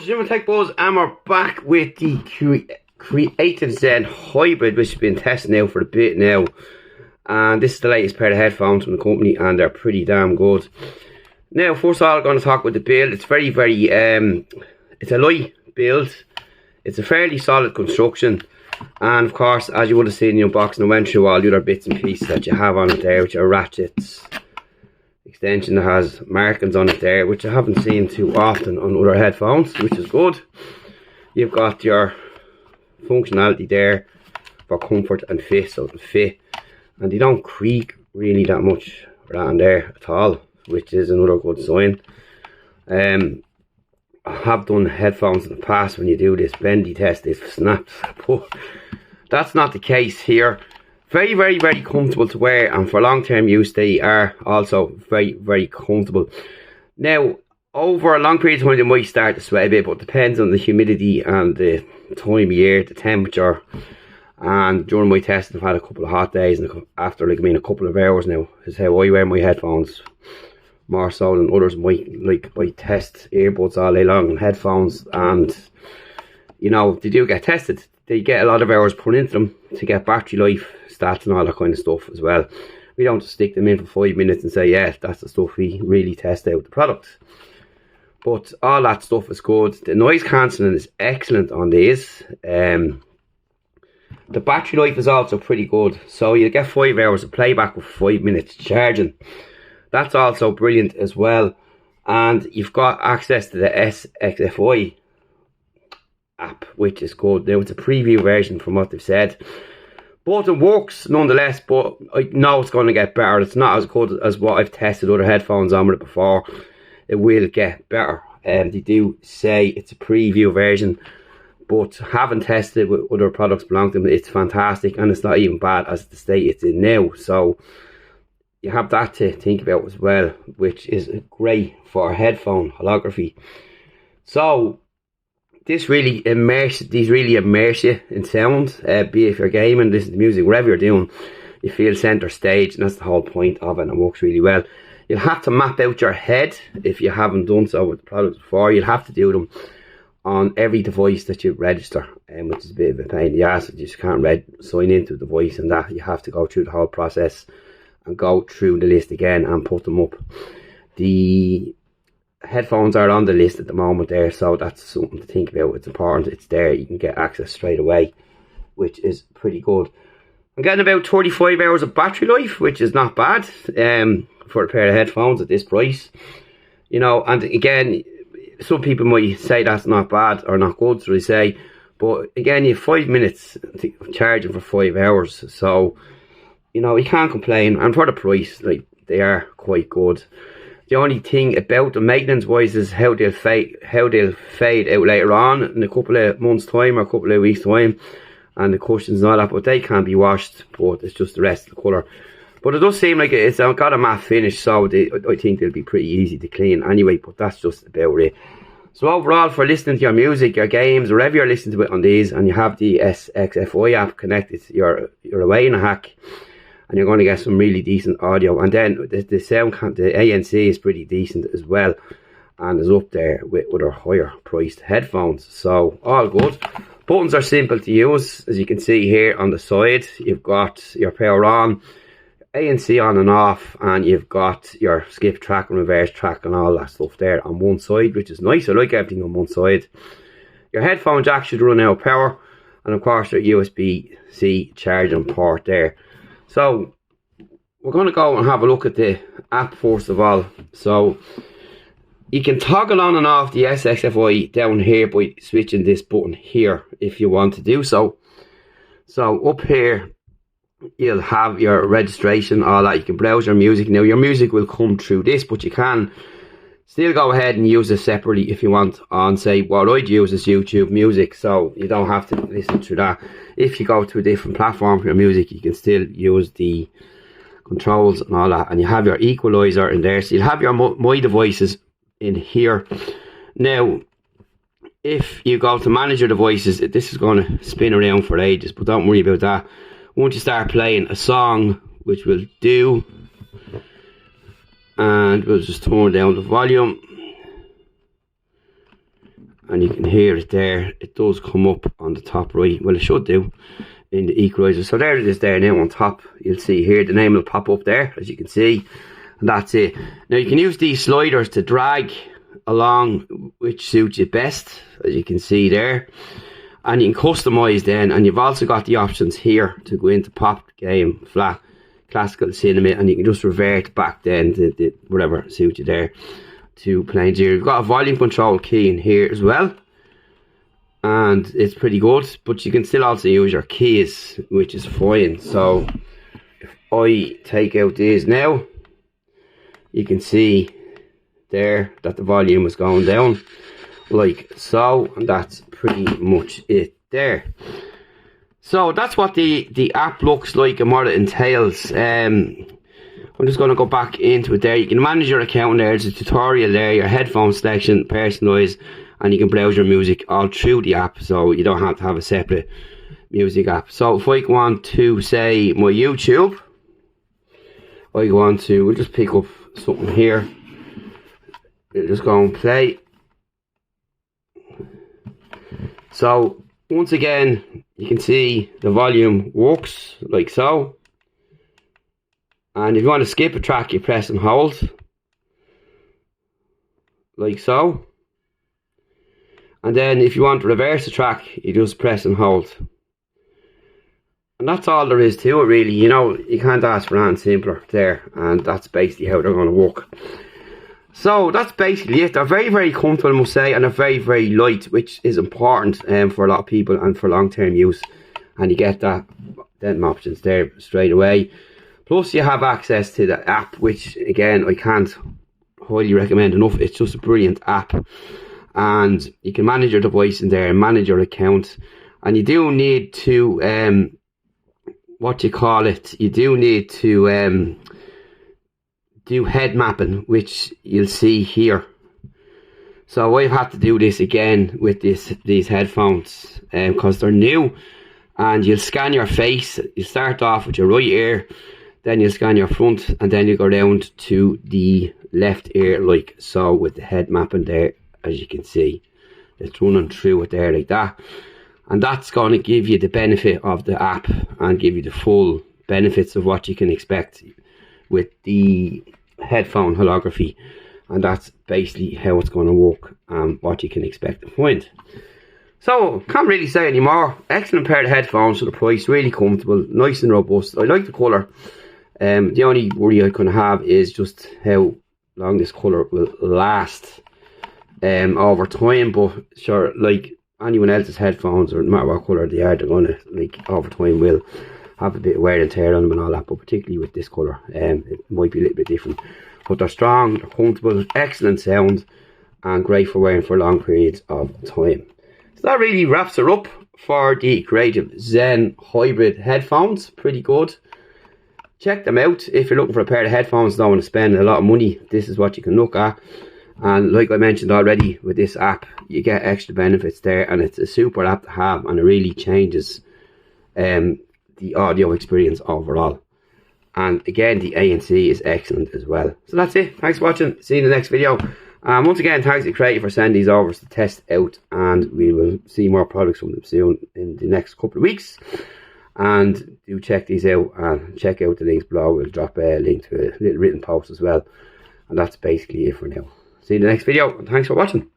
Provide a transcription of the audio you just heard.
Gentlemen, Tech Buzz, and we're back with the Creative Zen Hybrid, which has been tested now for a bit now. And this is the latest pair of headphones from the company, and they're pretty damn good. Now, first of all, I'm going to talk about the build. It's very, it's a light build. It's a fairly solid construction. And of course, as you would have seen in the unboxing, I went through all the other bits and pieces that you have on it there, which are ratchets. Extension that has markings on it there, which I haven't seen too often on other headphones, which is good. You've got your functionality there for comfort and fit, so it'll fit, and they don't creak really that much around there at all, which is another good sign. I have done headphones in the past when you do this bendy test, they've snapped, but that's not the case here. Very, very comfortable to wear, and for long-term use they are also very comfortable. Now, over a long period of time they might start to sweat a bit, but it depends on the humidity and the time of year, the temperature. And during my test I've had a couple of hot days, and after a couple of hours now is how I wear my headphones, more so than others might test earbuds all day long and headphones, and you know, they do get tested. They get a lot of hours put into them to get battery life, stats and all that kind of stuff as well. We don't just stick them in for 5 minutes and say, yeah, that's the stuff. We really test out the product. But all that stuff is good. The noise cancelling is excellent on these. The battery life is also pretty good. So you get 5 hours of playback with 5 minutes charging. That's also brilliant as well. And you've got access to the SXFI app, which is good. Now it's a preview version from what they've said, but it works nonetheless. But I know it's going to get better. It's not as good as what I've tested other headphones on with it before. It will get better. They do say it's a preview version, but haven't tested it with other products belong to them. It's fantastic, and it's not even bad as the state it's in now. So you have that to think about as well, which is great for headphone holography. So these really immerse you in sound, be it if you're gaming, listening to music, whatever you're doing, you feel centre stage, and that's the whole point of it, and it works really well. You'll have to map out your head if you haven't done so with the products before. You'll have to do them on every device that you register, which is a bit of a pain in the ass. You just can't sign into the device, and that you have to go through the whole process and go through the list again and put them up. The headphones are on the list at the moment there, so that's something to think about. It's important, it's there, you can get access straight away, which is pretty good. I'm getting about 35 hours of battery life, which is not bad for a pair of headphones at this price, you know. And again, some people might say that's not bad or not good, so they say, but again, you have 5 minutes charging for 5 hours, so you know, you can't complain. And for the price, like, they are quite good. The only thing about the maintenance wise is how they'll fade out later on in a couple of months time or a couple of weeks time, and the cushions and all that, but they can be washed, but it's just the rest of the colour. But it does seem like it's got a matte finish, so I think they'll be pretty easy to clean anyway, but that's just about it. So overall, for listening to your music, your games, wherever you're listening to it on these, and you have the SXFI app connected, you're away in a hack, and you're going to get some really decent audio. And then the sound, the ANC is pretty decent as well, and is up there with other higher priced headphones. So all good. Buttons are simple to use, as you can see here on the side. You've got your power on, ANC on and off, and you've got your skip track and reverse track and all that stuff there on one side, which is nice. I like everything on one side. Your headphone jack should run out of power, and of course your USB-C charging port there. So we're going to go and have a look at the app first of all. So you can toggle on and off the SXFI down here by switching this button here if you want to do so. So up here you'll have your registration, all that. You can browse your music. Now your music will come through this, but you can still go ahead and use it separately if you want on, say, what I'd use is YouTube Music, so you don't have to listen through that. If you go to a different platform for your music, you can still use the controls and all that, and you have your equalizer in there, so you'll have your My Devices in here. Now, if you go to manage your devices, this is going to spin around for ages, but don't worry about that. Once you start playing a song, which we'll do, and we'll just turn down the volume, and you can hear it there. It does come up on the top right. Well, it should do in the equalizer. So there it is there now on top. You'll see here the name will pop up there, as you can see, and that's it. Now you can use these sliders to drag along which suits you best, as you can see there, and you can customize then. And you've also got the options here to go into pop, game, flat, classical, cinema, and you can just revert back then to whatever suits you there to plain zero. You've got a volume control key in here as well, and it's pretty good, but you can still also use your keys, which is fine. So if I take out these now, you can see there that the volume is going down like so, and that's pretty much it there. So that's what the app looks like and what it entails. I'm just going to go back into it there. You can manage your account there. There's a tutorial there, your headphone selection, personalize, and you can browse your music all through the app, so you don't have to have a separate music app. So if I want to say my YouTube, I go on to, we'll just pick up something here. We'll just go and play. So once again, you can see the volume works like so. And if you want to skip a track, you press and hold like so. And then if you want to reverse a track, you just press and hold. And that's all there is to it, really. You know, you can't ask for anything simpler there, and that's basically how they're going to work. So that's basically it. They're very, very comfortable, I must say, and they're very, very light, which is important for a lot of people and for long-term use. And you get that them options there straight away. Plus you have access to the app, which again I can't highly recommend enough. It's just a brilliant app, and you can manage your device in there and manage your account. And you do need to you do need to do head mapping, which you'll see here. So I've had to do this again with these headphones because they're new, and you'll scan your face. You start off with your right ear, then you scan your front, and then you go round to the left ear like so with the head mapping there. As you can see, it's running through it there like that, and that's going to give you the benefit of the app and give you the full benefits of what you can expect with the headphone holography. And that's basically how it's going to work and what you can expect to find. So can't really say any more. Excellent pair of headphones for the price, really comfortable, nice and robust. I like the colour. The only worry I can have is just how long this colour will last over time, but sure, like anyone else's headphones, or no matter what colour they are, they're gonna, like, over time will have a bit of wear and tear on them and all that. But particularly with this colour, it might be a little bit different. But they're strong, they're comfortable, excellent sound, and great for wearing for long periods of time. So that really wraps her up for the Creative Zen Hybrid headphones. Pretty good. Check them out if you're looking for a pair of headphones, don't want to spend a lot of money. This is what you can look at. And like I mentioned already, with this app you get extra benefits there, and it's a super app to have, and it really changes the audio experience overall. And again, the ANC is excellent as well. So that's it. Thanks for watching. See you in the next video. Once again, thanks to Creative for sending these over to test out, and we will see more products from them soon in the next couple of weeks. And do check these out and check out the links below. We'll drop a link to a little written post as well. And that's basically it for now. See you in the next video, and thanks for watching.